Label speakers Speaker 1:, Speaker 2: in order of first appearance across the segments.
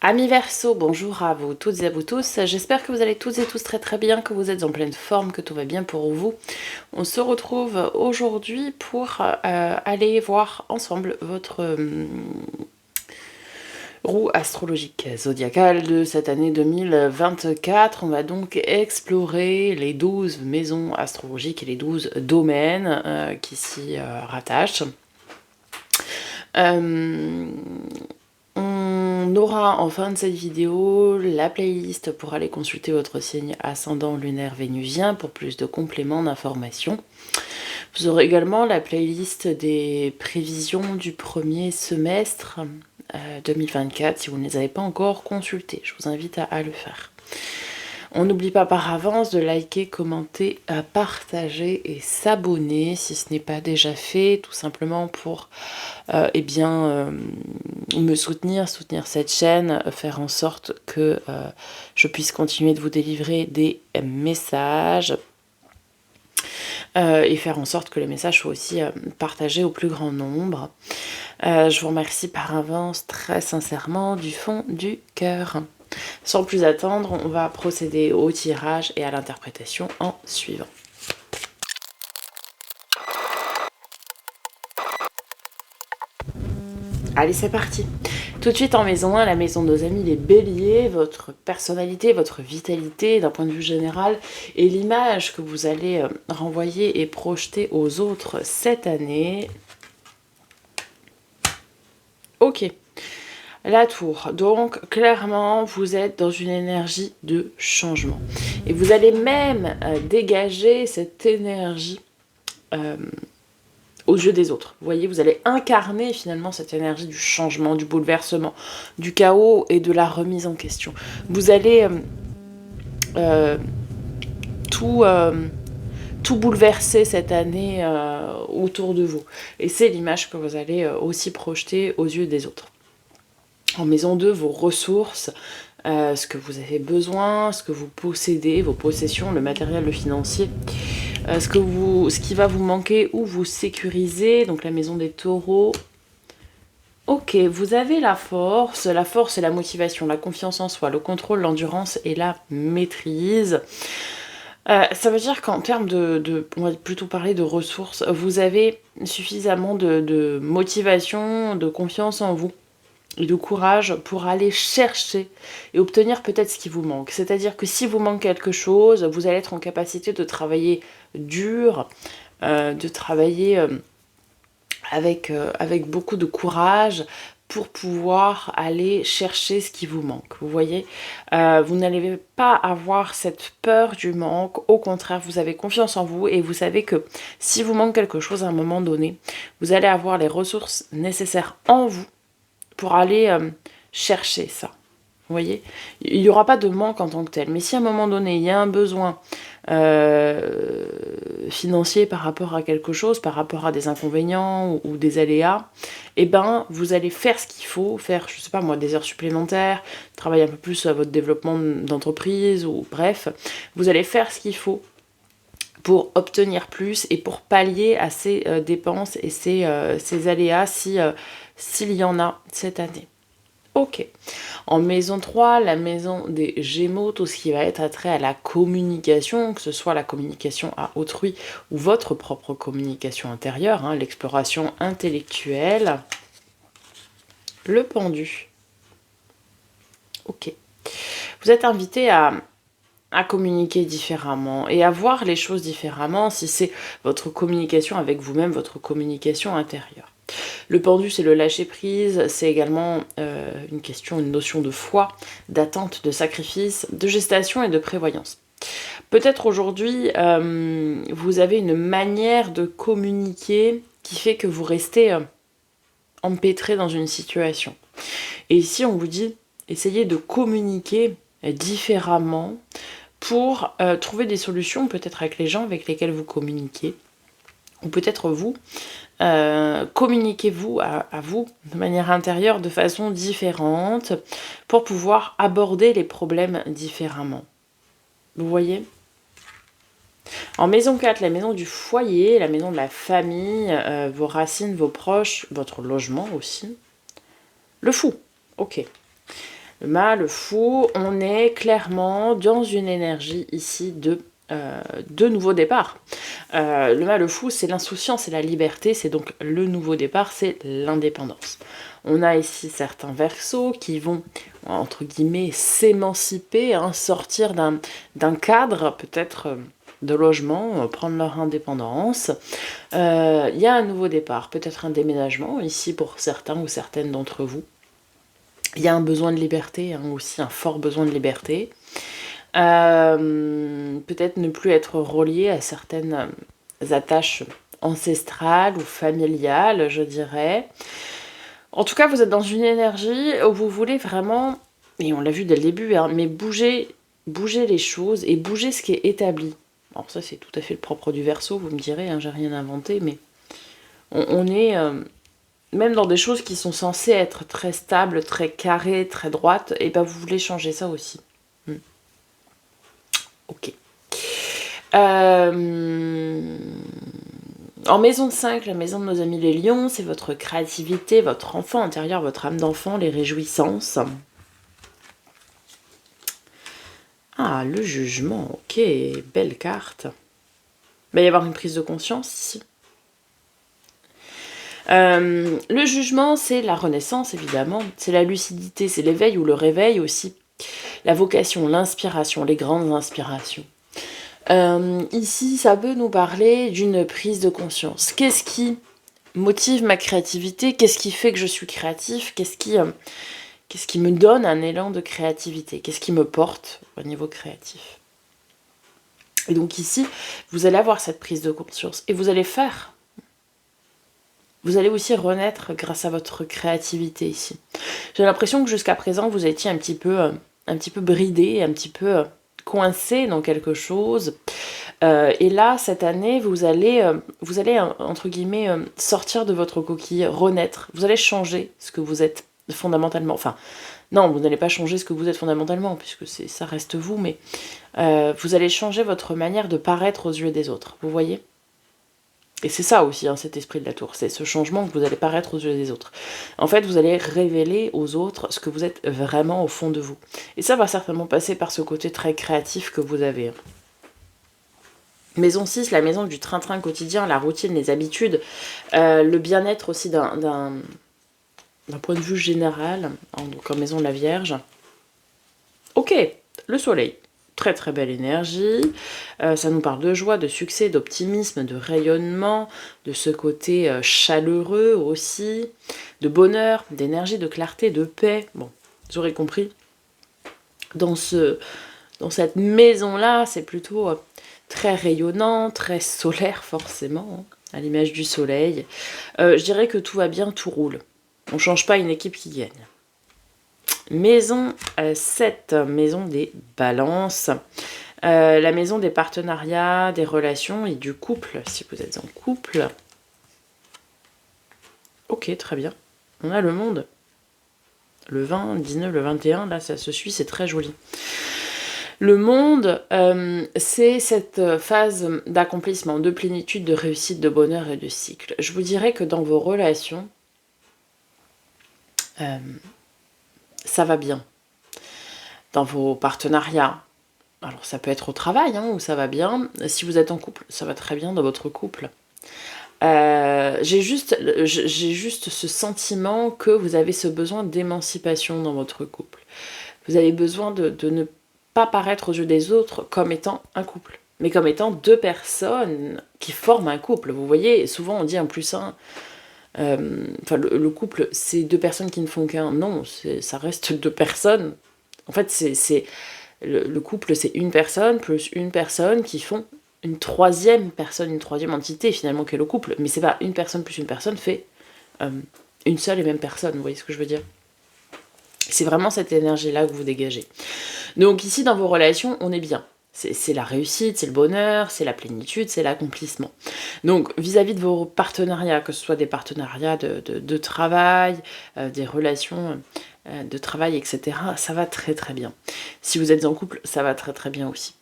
Speaker 1: Amis Verseau, bonjour à vous toutes et à vous tous. J'espère que vous allez toutes et tous très très bien, que vous êtes en pleine forme, que tout va bien pour vous. On se retrouve aujourd'hui pour aller voir ensemble votre roue astrologique zodiacale de cette année 2024. On va donc explorer les 12 maisons astrologiques et les 12 domaines qui s'y rattachent. On aura en fin de cette vidéo la playlist pour aller consulter votre signe ascendant lunaire vénusien pour plus de compléments d'informations. Vous aurez également la playlist des prévisions du premier semestre 2024 si vous ne les avez pas encore consultées. Je vous invite à le faire. On n'oublie pas par avance de liker, commenter, partager et s'abonner si ce n'est pas déjà fait, tout simplement pour me soutenir cette chaîne, faire en sorte que je puisse continuer de vous délivrer des messages et faire en sorte que les messages soient aussi partagés au plus grand nombre. Je vous remercie par avance très sincèrement du fond du cœur. Sans plus attendre, on va procéder au tirage et à l'interprétation en suivant. Allez, c'est parti. Tout de suite en maison 1, la maison de nos amis les béliers, votre personnalité, votre vitalité d'un point de vue général et l'image que vous allez renvoyer et projeter aux autres cette année. Ok. La tour, donc clairement vous êtes dans une énergie de changement et vous allez même dégager cette énergie aux yeux des autres. Vous voyez, vous allez incarner finalement cette énergie du changement, du bouleversement, du chaos et de la remise en question. Vous allez tout bouleverser cette année autour de vous et c'est l'image que vous allez aussi projeter aux yeux des autres. En maison 2, vos ressources, ce que vous avez besoin, ce que vous possédez, vos possessions, le matériel, le financier, ce qui va vous manquer ou vous sécuriser, donc la maison des taureaux. Ok, vous avez la force et la motivation, la confiance en soi, le contrôle, l'endurance et la maîtrise. Ça veut dire qu'en termes on va plutôt parler de ressources, vous avez suffisamment de motivation, de confiance en vous et de courage pour aller chercher et obtenir peut-être ce qui vous manque. C'est-à-dire que si vous manque quelque chose, vous allez être en capacité de travailler dur, de travailler avec beaucoup de courage pour pouvoir aller chercher ce qui vous manque. Vous voyez, vous n'allez pas avoir cette peur du manque, au contraire, vous avez confiance en vous et vous savez que si vous manque quelque chose à un moment donné, vous allez avoir les ressources nécessaires en vous pour aller chercher ça. Vous voyez, il n'y aura pas de manque en tant que tel. Mais si à un moment donné, il y a un besoin financier par rapport à quelque chose, par rapport à des inconvénients ou des aléas, eh ben, vous allez faire ce qu'il faut, faire, je sais pas moi, des heures supplémentaires, travailler un peu plus à votre développement d'entreprise, ou bref, vous allez faire ce qu'il faut pour obtenir plus et pour pallier à ces dépenses et ces aléas s'il y en a cette année. Ok. En maison 3, la maison des Gémeaux, tout ce qui va être attrait à la communication, que ce soit la communication à autrui ou votre propre communication intérieure, hein, l'exploration intellectuelle. Le pendu. Ok. Vous êtes invité à communiquer différemment et à voir les choses différemment si c'est votre communication avec vous-même, votre communication intérieure. Le pendu, c'est le lâcher-prise, c'est également une notion de foi, d'attente, de sacrifice, de gestation et de prévoyance. Peut-être aujourd'hui, vous avez une manière de communiquer qui fait que vous restez empêtré dans une situation. Et ici, on vous dit, essayez de communiquer différemment pour trouver des solutions, peut-être avec les gens avec lesquels vous communiquez, ou peut-être vous, communiquez-vous à vous de manière intérieure de façon différente pour pouvoir aborder les problèmes différemment. Vous voyez ? En maison 4, la maison du foyer, la maison de la famille, vos racines, vos proches, votre logement aussi. Le fou, ok. Le mât, le fou, on est clairement dans une énergie ici de nouveau départ. Le mât, le fou, c'est l'insouciance, c'est la liberté, c'est donc le nouveau départ, c'est l'indépendance. On a ici certains verseaux qui vont, entre guillemets, s'émanciper, hein, sortir d'un cadre, peut-être de logement, prendre leur indépendance. Il y a un nouveau départ, peut-être un déménagement, ici pour certains ou certaines d'entre vous. Il y a un besoin de liberté, hein, aussi un fort besoin de liberté. Peut-être ne plus être relié à certaines attaches ancestrales ou familiales, je dirais. En tout cas, vous êtes dans une énergie où vous voulez vraiment, et on l'a vu dès le début, hein, mais bouger les choses et bouger ce qui est établi. Alors ça, c'est tout à fait le propre du Verseau, vous me direz, hein, j'ai rien inventé, mais on est même dans des choses qui sont censées être très stables, très carrées, très droites, et ben vous voulez changer ça aussi. Ok. En maison 5, la maison de nos amis les lions, c'est votre créativité, votre enfant intérieur, votre âme d'enfant, les réjouissances. Ah, le jugement, ok, belle carte. Il va y avoir une prise de conscience ici. Le jugement, c'est la renaissance, évidemment. C'est la lucidité, c'est l'éveil ou le réveil aussi. La vocation, l'inspiration, les grandes inspirations. Ici, ça peut nous parler d'une prise de conscience. Qu'est-ce qui motive ma créativité? Qu'est-ce qui fait que je suis créatif? Qu'est-ce qui me donne un élan de créativité? Qu'est-ce qui me porte au niveau créatif? Et donc ici, vous allez avoir cette prise de conscience et vous allez faire. Vous allez aussi renaître grâce à votre créativité ici. J'ai l'impression que jusqu'à présent, vous étiez un petit peu bridé, un petit peu coincé dans quelque chose. Et là, cette année, vous allez entre guillemets, sortir de votre coquille, renaître. Vous allez changer ce que vous êtes fondamentalement. Enfin, non, vous n'allez pas changer ce que vous êtes fondamentalement, puisque ça reste vous, mais vous allez changer votre manière de paraître aux yeux des autres. Vous voyez ? Et c'est ça aussi, hein, cet esprit de la tour. C'est ce changement que vous allez paraître aux yeux des autres. En fait, vous allez révéler aux autres ce que vous êtes vraiment au fond de vous. Et ça va certainement passer par ce côté très créatif que vous avez. Maison 6, la maison du train-train quotidien, la routine, les habitudes, le bien-être aussi d'un point de vue général, donc en maison de la Vierge. Ok, le soleil. Très très belle énergie, ça nous parle de joie, de succès, d'optimisme, de rayonnement, de ce côté chaleureux aussi, de bonheur, d'énergie, de clarté, de paix. Bon, vous aurez compris. Dans cette maison-là, c'est plutôt très rayonnant, très solaire forcément, hein, à l'image du soleil. Je dirais que tout va bien, tout roule. On ne change pas une équipe qui gagne. Maison 7, maison des balances, la maison des partenariats, des relations et du couple, si vous êtes en couple. Ok, très bien. On a le monde. Le 20, le 19, le 21, là ça se suit, c'est très joli. Le monde, c'est cette phase d'accomplissement, de plénitude, de réussite, de bonheur et de cycle. Je vous dirais que dans vos relations, ça va bien. Dans vos partenariats, alors ça peut être au travail, hein, où ça va bien. Si vous êtes en couple, ça va très bien dans votre couple. J'ai juste ce sentiment que vous avez ce besoin d'émancipation dans votre couple. Vous avez besoin de ne pas paraître aux yeux des autres comme étant un couple, mais comme étant deux personnes qui forment un couple. Vous voyez, souvent on dit un plus un. Le couple, c'est deux personnes qui ne font qu'un. Non, ça reste deux personnes. En fait, le couple, c'est une personne plus une personne qui font une troisième personne, une troisième entité finalement qu'est le couple. Mais c'est pas une personne plus une personne fait une seule et même personne. Vous voyez ce que je veux dire ? C'est vraiment cette énergie-là que vous dégagez. Donc ici, dans vos relations, on est bien. C'est la réussite, c'est le bonheur, c'est la plénitude, c'est l'accomplissement. Donc vis-à-vis de vos partenariats, que ce soit des partenariats de travail, des relations de travail, etc., ça va très très bien. Si vous êtes en couple, ça va très très bien aussi.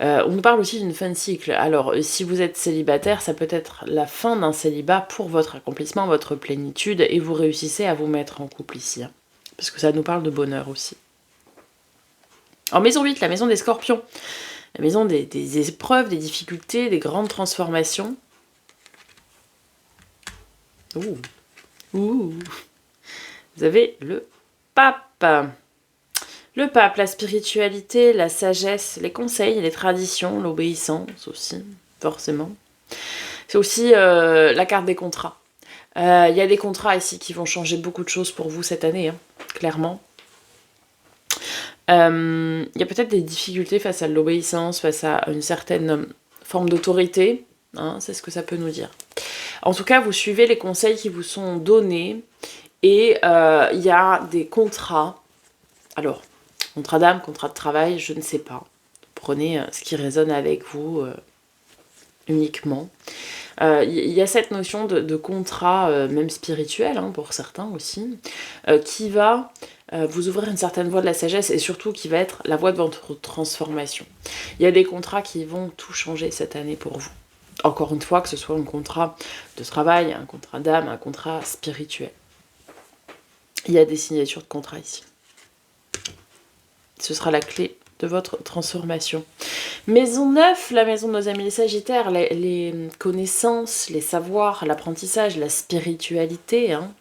Speaker 1: On nous parle aussi d'une fin de cycle. Alors si vous êtes célibataire, ça peut être la fin d'un célibat pour votre accomplissement, votre plénitude, et vous réussissez à vous mettre en couple ici. Hein, parce que ça nous parle de bonheur aussi. En maison 8, la maison des scorpions. La maison des épreuves, des difficultés, des grandes transformations. Ouh. Ouh. Vous avez le pape. Le pape, la spiritualité, la sagesse, les conseils, les traditions, l'obéissance aussi, forcément. C'est aussi la carte des contrats. Il y a des contrats ici qui vont changer beaucoup de choses pour vous cette année, hein, clairement. Il y a peut-être des difficultés face à l'obéissance, face à une certaine forme d'autorité, hein, c'est ce que ça peut nous dire. En tout cas, vous suivez les conseils qui vous sont donnés et il y a des contrats. Alors, contrat d'âme, contrat de travail, je ne sais pas. Prenez ce qui résonne avec vous uniquement. Il y a cette notion de contrat, même spirituel, hein, pour certains aussi, qui va vous ouvrir une certaine voie de la sagesse et surtout qui va être la voie de votre transformation. Il y a des contrats qui vont tout changer cette année pour vous. Encore une fois, que ce soit un contrat de travail, un contrat d'âme, un contrat spirituel. Il y a des signatures de contrat ici. Ce sera la clé de votre transformation. Maison 9, la maison de nos amis les Sagittaires, les connaissances, les savoirs, l'apprentissage, la spiritualité. Hein.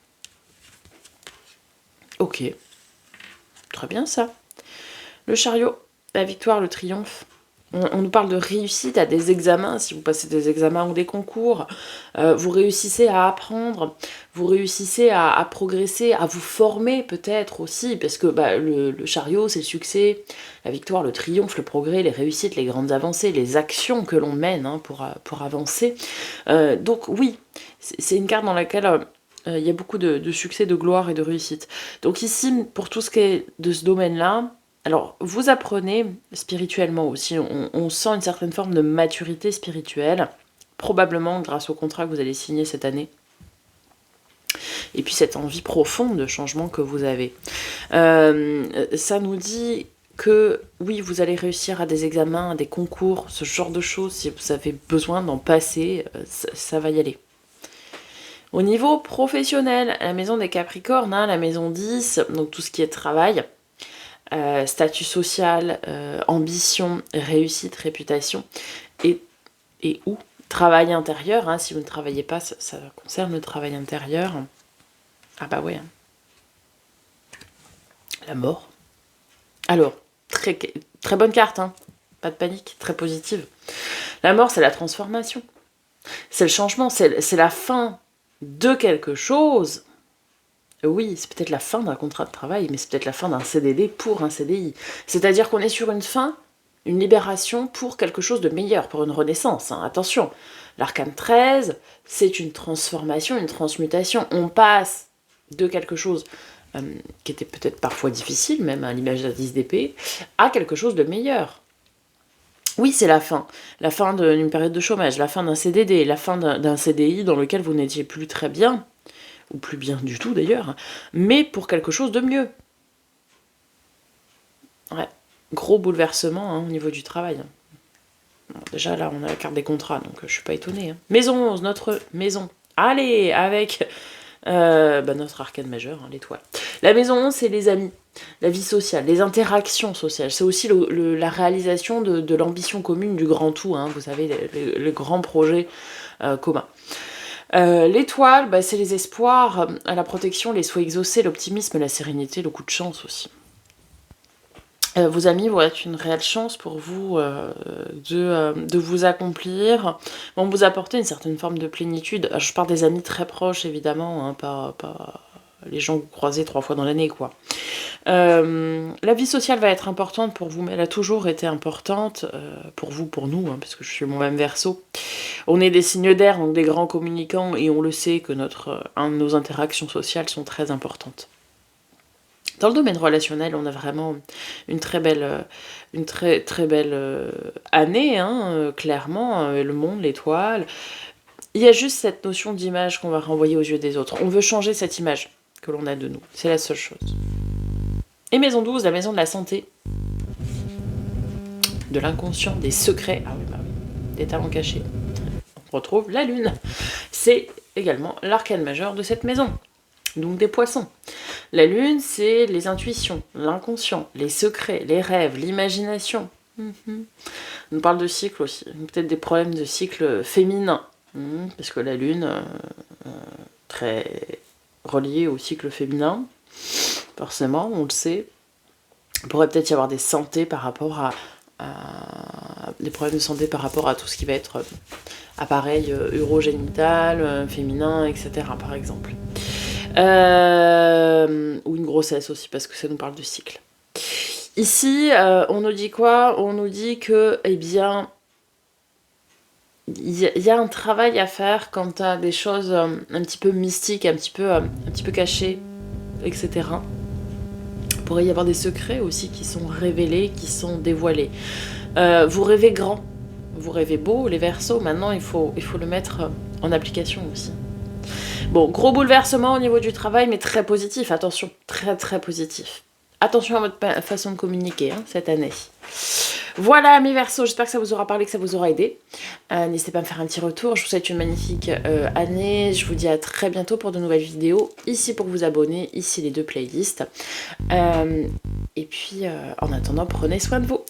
Speaker 1: Ok. Très bien ça. Le chariot, la victoire, le triomphe. On nous parle de réussite à des examens, si vous passez des examens ou des concours, vous réussissez à apprendre, vous réussissez à progresser, à vous former peut-être aussi, parce que le chariot c'est le succès, la victoire, le triomphe, le progrès, les réussites, les grandes avancées, les actions que l'on mène hein, pour avancer. Donc oui, c'est une carte dans laquelle il y a beaucoup de succès, de gloire et de réussite. Donc ici, pour tout ce qui est de ce domaine-là, alors, vous apprenez spirituellement aussi, on sent une certaine forme de maturité spirituelle, probablement grâce au contrat que vous allez signer cette année. Et puis cette envie profonde de changement que vous avez. Ça nous dit que oui, vous allez réussir à des examens, à des concours, ce genre de choses, si vous avez besoin d'en passer, ça va y aller. Au niveau professionnel, la maison des Capricornes, hein, la maison 10, donc tout ce qui est travail, statut social, ambition, réussite, réputation et ou travail intérieur, hein, si vous ne travaillez pas, ça concerne le travail intérieur. Ah bah ouais. La mort. Alors, très bonne carte, hein. Pas de panique, très positive. La mort, c'est la transformation. C'est le changement, c'est la fin de quelque chose. Oui, c'est peut-être la fin d'un contrat de travail, mais c'est peut-être la fin d'un CDD pour un CDI. C'est-à-dire qu'on est sur une fin, une libération pour quelque chose de meilleur, pour une renaissance. Hein. Attention, l'arcane 13, c'est une transformation, une transmutation. On passe de quelque chose qui était peut-être parfois difficile, même à l'image de la 10 d'épée, à quelque chose de meilleur. Oui, c'est la fin d'une période de chômage, la fin d'un CDD, la fin d'un CDI dans lequel vous n'étiez plus très bien, ou plus bien du tout d'ailleurs, mais pour quelque chose de mieux. Ouais, gros bouleversement hein, au niveau du travail. Bon, déjà là, on a la carte des contrats, donc je suis pas étonnée. Hein. Maison 11, notre maison. Allez, avec notre arcane majeur, hein, l'étoile. La maison 11, c'est les amis, la vie sociale, les interactions sociales. C'est aussi la réalisation de l'ambition commune du grand tout, hein, vous savez, le grand projet commun. L'étoile, c'est les espoirs, la protection, les souhaits exaucés, l'optimisme, la sérénité, le coup de chance aussi. Vos amis vont être une réelle chance pour vous de vous accomplir, vont vous apporter une certaine forme de plénitude. Je parle des amis très proches évidemment, hein, pas les gens que vous croisez 3 fois dans l'année quoi. La vie sociale va être importante pour vous, mais elle a toujours été importante pour vous, pour nous, hein, parce que je suis moi-même Verseau. On est des signes d'air, donc des grands communicants, et on le sait que nos interactions sociales sont très importantes. Dans le domaine relationnel, on a vraiment une très belle année, hein, clairement, le monde, l'étoile. Il y a juste cette notion d'image qu'on va renvoyer aux yeux des autres. On veut changer cette image que l'on a de nous. C'est la seule chose. Et maison 12, la maison de la santé, de l'inconscient, des secrets, des talents cachés. On retrouve la lune. C'est également l'arcane majeur de cette maison. Donc des poissons. La lune, c'est les intuitions, l'inconscient, les secrets, les rêves, l'imagination. On parle de cycle aussi, peut-être des problèmes de cycle féminin, parce que la lune, très reliée au cycle féminin, forcément, on le sait. Il pourrait peut-être y avoir des santé par rapport à des problèmes de santé par rapport à tout ce qui va être appareil urogénital, féminin, etc. par exemple. Ou une grossesse aussi, parce que ça nous parle de cycle. Ici, on nous dit quoi? On nous dit que, eh bien, il y a un travail à faire quant à des choses un petit peu mystiques, un petit peu cachées, etc. Il pourrait y avoir des secrets aussi qui sont révélés, qui sont dévoilés. Vous rêvez grand, vous rêvez beau, les Verseaux. Maintenant, il faut le mettre en application aussi. Bon, gros bouleversement au niveau du travail, mais très positif. Attention, très très positif. Attention à votre façon de communiquer cette année. Voilà mes Verseaux, j'espère que ça vous aura parlé, que ça vous aura aidé. N'hésitez pas à me faire un petit retour. Je vous souhaite une magnifique année. Je vous dis à très bientôt pour de nouvelles vidéos. Ici pour vous abonner, ici les 2 playlists. Et puis en attendant, prenez soin de vous.